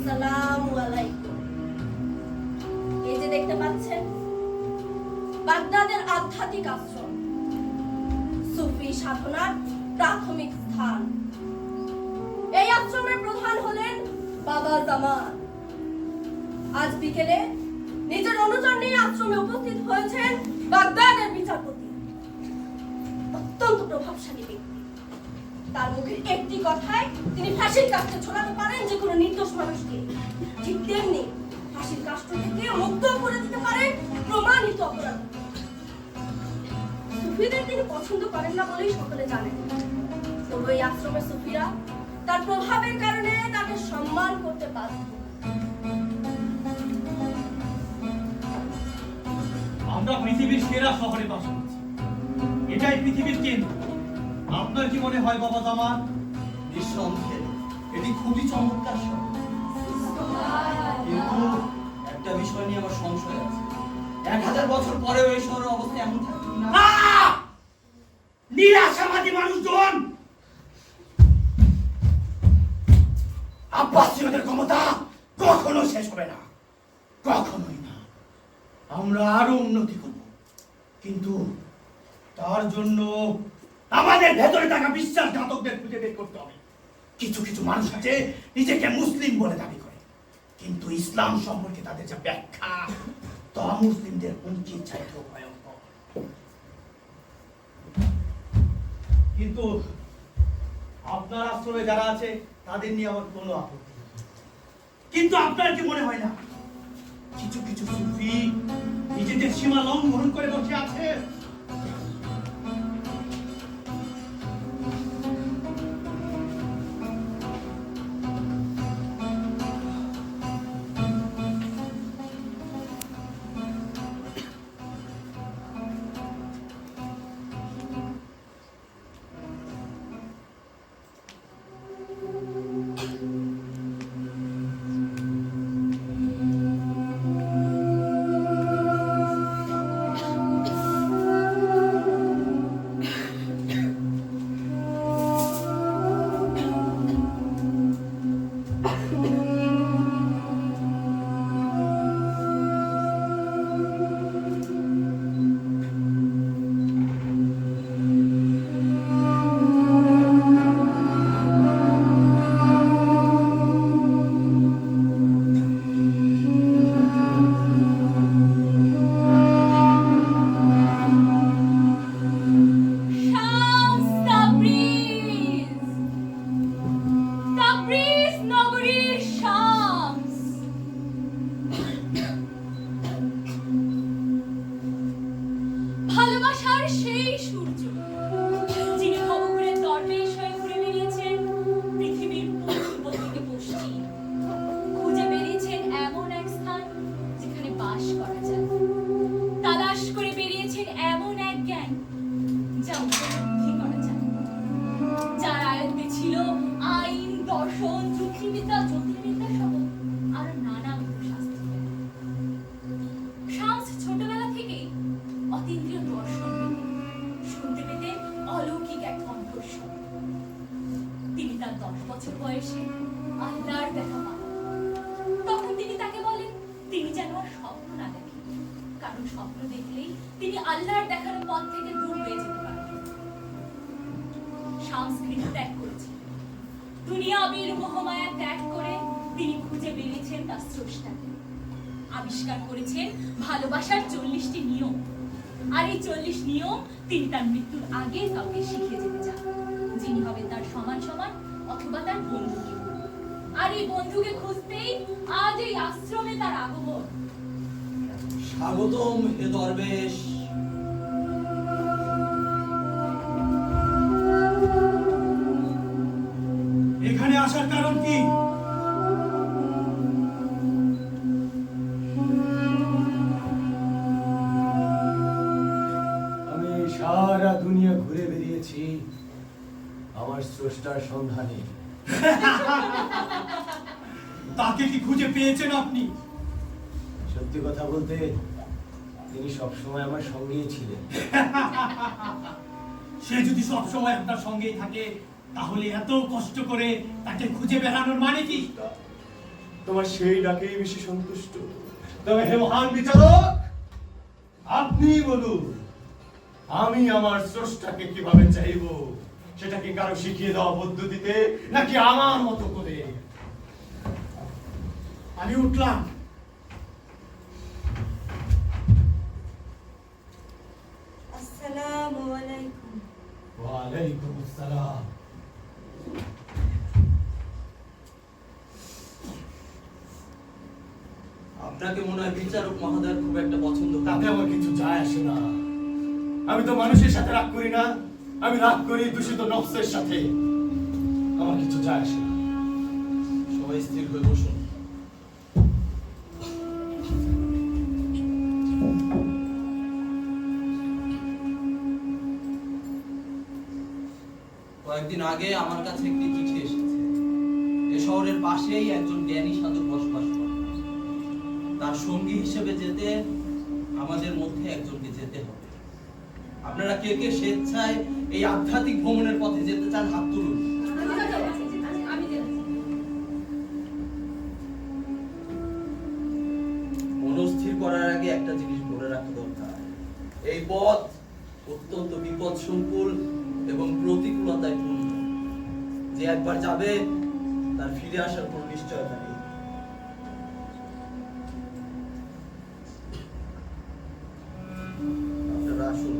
আসসালামু আলাইকুম। এই যে দেখতে পাচ্ছেন বাগদাদের আধ্যাত্মিক আশ্রম, সুফি সাধনার প্রাথমিক স্থান। এই আশ্রমের প্রধান হলেন বাবা জামান। আজ বিকেলে নিজের অনুচর নিয়ে আশ্রমে উপস্থিত হয়েছেন বাগদাদের বিচারপতি, অত্যন্ত প্রভাবশালী ব্যক্তি। তার মুখের একটি কথায় তিনি ফাঁসির কাস্টে ঝোলাতে পারেন যে কোনো নির্দোষ মানুষকে, ঠিক তেমনি ফাঁসির কাস্ট থেকে মুক্ত করে দিতে পারেন প্রমাণিত অপরাধ। সুফিদের তিনি পছন্দ করেন না বলেই সকলে জানেন, তবু এই আশ্রমের সুফিরা তার প্রভাবের কারণে তাকে সম্মান করতে বাধ্য। আমরা পৃথিবীর সেরা শহরে বাস করছি, এটাই পৃথিবীর কেন্দ্র। আপনার কি মনে হয় বাবা জামান? নিঃসন্দেহে এটি খুবই চমৎকার শহর, কিন্তু একটা বিষয় নিয়ে আমার সংশয় আছে। 1000 বছর পরেও এই শহরের অবস্থা এমন থাকবে না। নিরাশাবাদী মানুষজন, আব্বাসীয়দের ক্ষমতা কখনো শেষ হবে না, কখনোই না। আমরা আরো উন্নতি করব, কিন্তু তার জন্য আমাদের ভেতরে থাকা বিশ্বাসঘাতকদের খুঁজে বের করতে হবে। কিছু কিছু মানুষ আছে নিজেকে মুসলিম বলে দাবি করে, কিন্তু ইসলাম সম্পর্কে তাদের যে ব্যাখ্যা তা মুসলিমদের হুমকির চাইতেও ভয়ঙ্কর। কিন্তু আপনার আশ্রমে যারা আছে তাদের নিয়ে আমার কোনো আপত্তি নেই, কিন্তু আপনার কি মনে হয় না কিছু কিছু সুফি নিজেদের সীমা লঙ্ঘন করে বসে আছে? আবিষ্কার করেছেন ভালোবাসার 40টি নিয়ম, আর এই 40 নিয়ম তিনি তার মৃত্যুর আগে কাউকে শিখিয়ে যেতে চান, যিনি হবে তার সমান সমান অথবা তার বন্ধু। আর এই বন্ধুকে খুঁজতেই আজ এই আশ্রমে তার আগমন। স্বাগতম হে দরবেশ। এখানে আসার কারণ কি? আমি সারা দুনিয়া ঘুরে বেরিয়েছি আমার স্রষ্টার সন্ধানে। তাকে কি খুঁজে পেয়েছেন আপনি? সত্যি কথা বলতে তিনি সবসময় আমার সঙ্গেই ছিলেন। সে যদি সবসময় আপনার সঙ্গেই থাকে তাহলে এত কষ্ট করে তাকে খুঁজে বেড়ানোর মানে কি? তোমার সেই ডাকেই বেশি সন্তুষ্ট। তবে হে মহান বিচারক, আপনি বলুন, আমি আমার স্রষ্টাকে কিভাবে চাইবো? সেটা কি কারো শিখিয়ে দেওয়া পদ্ধতিতে, নাকি আমার মতো করে? আমি উঠলাম। আসসালামু আলাইকুম। ওয়ালাইকুম আসসালাম। আপনাকে মনে হয় বিচারক মহোদয় খুব একটা পছন্দ করেন। তাতে আমার কিছু যায় আসে না। আমি তো মানুষের সাথে রাগ করি না, আমি রাগ করি দূষিত নফসের সাথে। আমার কিছু যায় আসে না। সবাই স্থির হয়ে বসুন। কয়েকদিন আগে আমার কাছে একটি চিঠি এসেছে। এ শহরের পাশেই একজন জ্ঞানী সাধু বসবাস করে। তার সঙ্গী হিসেবে যেতে আমাদের মধ্যে একজনকে যেতে হবে। আপনারা কে কে স্বেচ্ছায় এই আধ্যাত্মিক ভ্রমণের পথে যেতে চান হাত তুলুন। মনস্থির করার আগে একটা জিনিস বলে রাখা দরকার। এই পথ অত্যন্ত বিপদ সংকুল এবং প্রতিকূলতায় পূর্ণ। যে একবার যাবে তার ফিরে আসার কোনো নিশ্চয়তা নেই। আপনারা আসুন।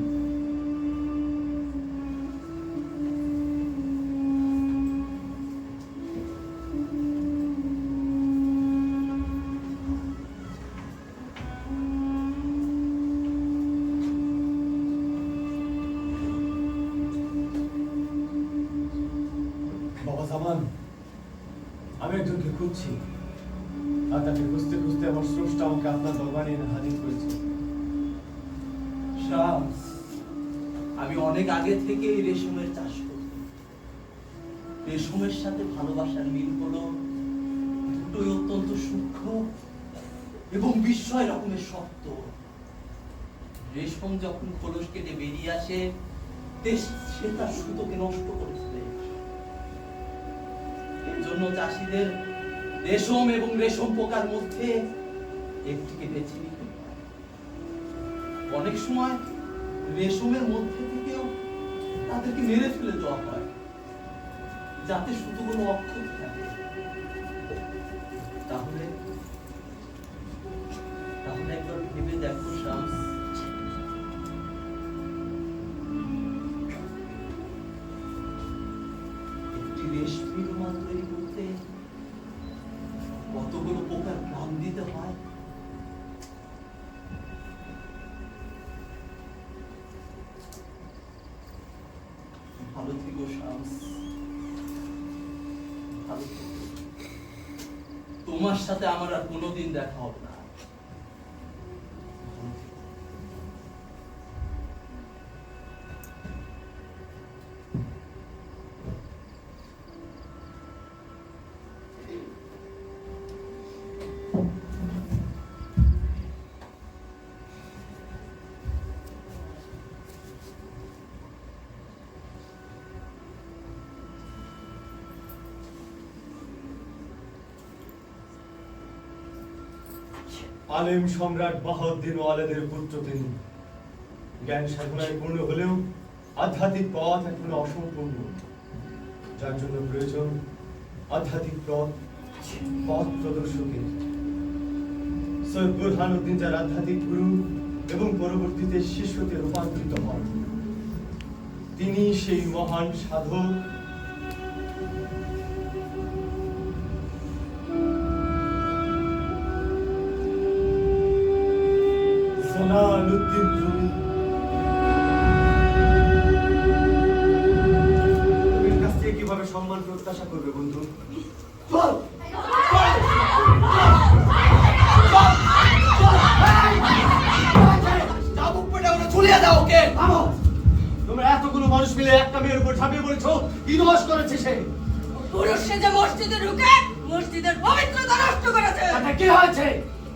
বাবা জামান, আমি একজনকে খুঁজছি, আর তাকে খুঁজতে খুঁজতে আমার স্রষ্টা আমাকে আপনার দরবারে এনে হাজির করেছে। শামস, আমি অনেক আগে থেকেই রেশমের চাষ করি। রেশমের সাথে ভালোবাসার মিল হলো দুটোই অত্যন্ত সূক্ষ্ম এবং বিস্ময় রকমের শক্ত। রেশম যখন খোলস কেটে বেরিয়ে আসে, সে তার সুতোকে নষ্ট করে ফেলে। এর জন্য চাষিদের রেশম এবং রেশম পোকার মধ্যে একটিকে বেছে নিতে হয়। অনেক সময় রেশমের মধ্যে থেকেও তাদেরকে মেরে ফেলে দেওয়া হয়, যাতে সুতোগুলো অক্ষত থাকে। তাহলে তাহলে একবার ভেবে দেখো শামস, একটি রেশমি রুমাল তৈরি করতে কতগুলো পোকার প্রাণ দিতে হয়। ভালো থেকো শামস, ভালো থেকো। তোমার সাথে আমার আর কোনোদিন দেখা হবে না। ভালো থেকো। আলেম সম্রাট বাহাউদ্দিন ওয়ালেদের পুত্র তিনি। জ্ঞান সাধনায় পূর্ণ হলেও আধ্যাত্মিক পথ এখনো অসম্পূর্ণ, যার জন্য প্রয়োজন আধ্যাত্মিক পথ প্রদর্শকের। সৈয়দ বুরহানুদ্দিন যার আধ্যাত্মিক গুরু এবং পরবর্তীতে শিষ্যতে রূপান্তরিত হন, তিনি সেই মহান সাধক জালালউদ্দিন রুমি। তুমি এর কাছ থেকে কিভাবে সম্মান প্রত্যাশা করবে বন্ধু? চল তোমরা এতগুলো মানুষ মিলে একটা মেয়ের উপর ঝাঁপিয়ে পড়েছো, কি দোষ করেছে সে? পুরুষ সেজে মসজিদে ঢুকে মসজিদের পবিত্রতা নষ্ট করেছে। তাতে কি হয়েছে?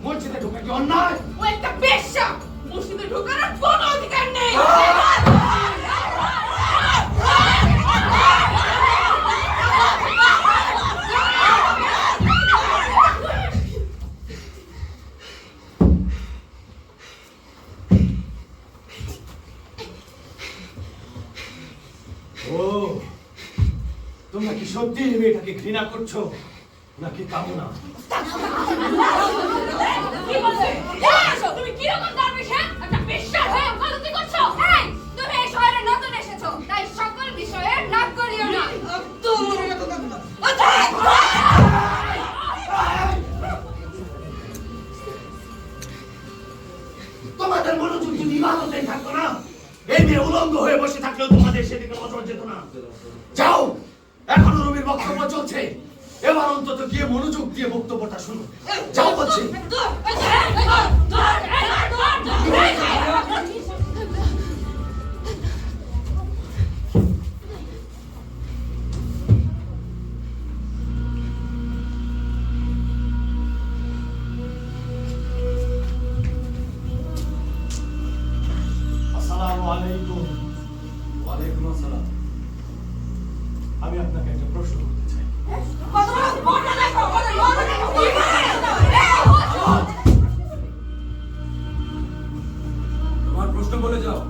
মসজিদে ঢুকে কি অন্যায়? ও একটা বেশ্যা, মসজিদে ঢোকার আর কোনো অধিকার নেই। সত্যি এই মেয়েটাকে ঘৃণা করছো নাকি কামনা? কি বলছো? তুমি কি রকম দরবেশ? একটা বিশ্বাস হয়ে গলতি করছো। এই, তুমি এই শহরে নতুন এসেছো, তাই সকল বিষয়ে নাক গলিও না। তোমাদের মনোযোগ যদি ইবাদতেই থাকতো না, এই মেয়ে উলঙ্গ হয়ে বসে থাকলেও তোমাদের সেদিকে নজর যেত না। যাও, এখনো রবির বক্তব্য চলছে, এবার অন্তত গিয়ে মনোযোগ দিয়ে বক্তব্যটা শুনো। যাও বলছি। আসসালামু আলাইকুম। ওয়ালাইকুম আসসালাম। আমি আপনাকে একটা প্রশ্ন করতে চাই। তোমার প্রশ্ন বলে যাও।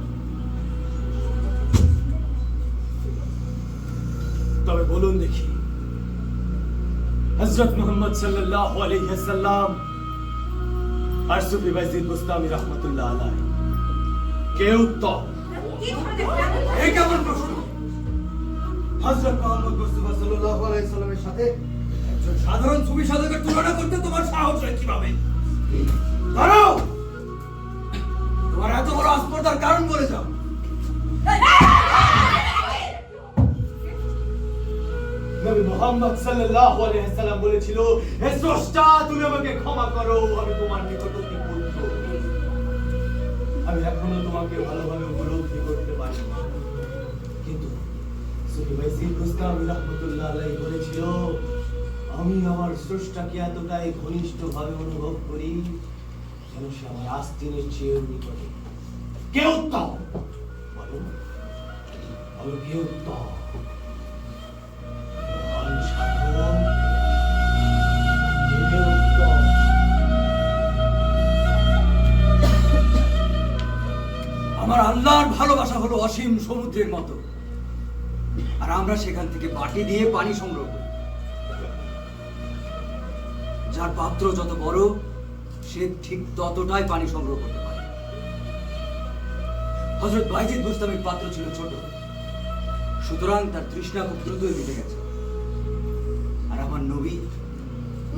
তবে বলুন দেখি, হযরত মুহাম্মদ সাল্লাল্লাহু আলাইহি ওয়াসাল্লাম আর সুফি বাইজিদ বুস্তামি রাহমাতুল্লাহ আলাইহি কে উত্তম? এই কেমন প্রশ্ন? হযরত মুহাম্মদ মুস্তাফা সাল্লাল্লাহু আলাইহি সাল্লামের সাথে একজন সাধারণ সুফি সাধকের তুলনা করতে তোমার সাহস হয় কিভাবে? দাঁড়াও! তোমার এত বড় আস্পর্ধার কারণ বলে যাও। নবী মুহাম্মদ সাল্লাল্লাহু আলাইহি ওয়াসাল্লাম বলেছিল, হে স্রষ্টা, তুমি আমাকে ক্ষমা করো, আমি তোমার নিকট অতি ক্ষুদ্র। আমি এখনো তোমাকে ভালোভাবে উপলব্ধি করতে পারি। কিন্তু সুফি বাইজিদ বুস্তামি রাহমাতুল্লাহ আলাইহি বলেছিল, আমি আমার স্রষ্টাকে এতটাই ঘনিষ্ঠভাবে অনুভব করি যেন সে আমার আস্তিনের চেয়েও নিকটে। কে উত্তম? বলো, বলো কে উত্তম? মহান সাধক, কে উত্তম? আমার আল্লাহর ভালোবাসা হলো অসীম সমুদ্রের মতো, আর আমরা সেখান থেকে বাটি দিয়ে পানি সংগ্রহ করি। যার পাত্র যত বড়, সে ঠিক ততটাই পানি সংগ্রহ করতে পারে। হযরত বাইজিদ বুস্তামির পাত্র ছিল ছোট, সুতরাং তার তৃষ্ণা খুব দ্রুতই মিটে গেছে। আর আমার নবী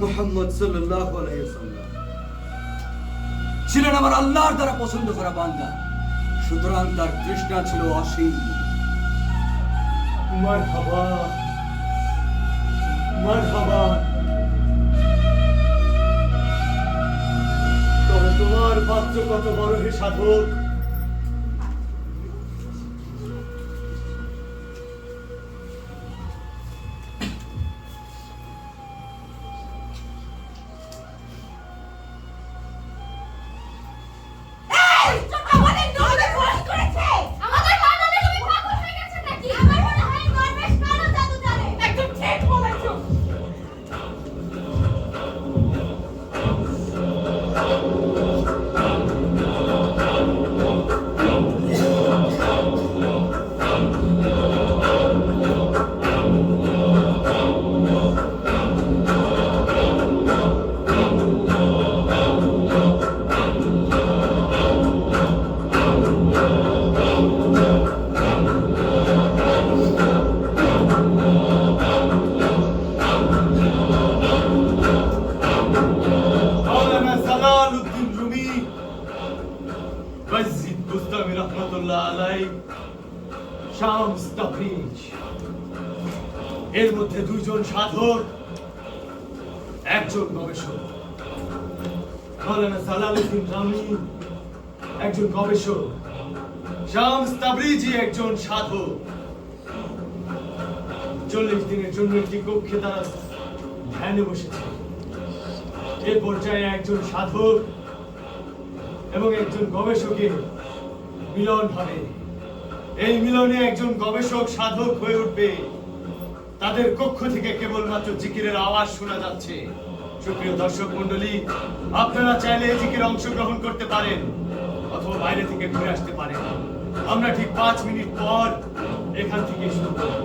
মুহাম্মদ সাল্লাল্লাহু আলাইহি ওয়াসাল্লাম ছিলেন আমার আল্লাহর দ্বারা পছন্দ করা বান্দা, সুতরাং তার তৃষ্ণা ছিল অসীম। মারহাবা, মারহাবা। তবে তোমার পাত্র কত বড় হে সাধক? আমাদের মাননে তুমি পাগল হয়ে গেছে নাকি? আমার মনে হয় দরবেশ কালো জাদু জানে। একদম ঠিক বলেছো। মাওলানা জালালউদ্দিন রুমি, বাইজিদ বুস্তামি রাহমাতুল্লাহ আলাইহি, শামস তাবরিজ, এর মধ্যে দুইজন সাধক, একজন গবেষক। মাওলানা জালালউদ্দিন রুমি একজন গবেষক, শামস তাবরিজি একজন সাধক। 40 দিনের জন্য একটি কক্ষে তারা ধ্যানে বসেছে। এ পর্যায়ে একজন সাধক এবং একজন গবেষকের মিলন হবে। এই মিলনে একজন গবেষক সাধক হয়ে উঠবে। তাদের কক্ষ থেকে কেবলমাত্র জিকিরের আওয়াজ শোনা যাচ্ছে। সুপ্রিয় দর্শক মণ্ডলী, আপনারা চাইলে এই জিকিরে অংশগ্রহণ করতে পারেন অথবা বাইরে থেকে ঘুরে আসতে পারেন। আমরা ঠিক 5 মিনিট পর এখান থেকে শুরু করব।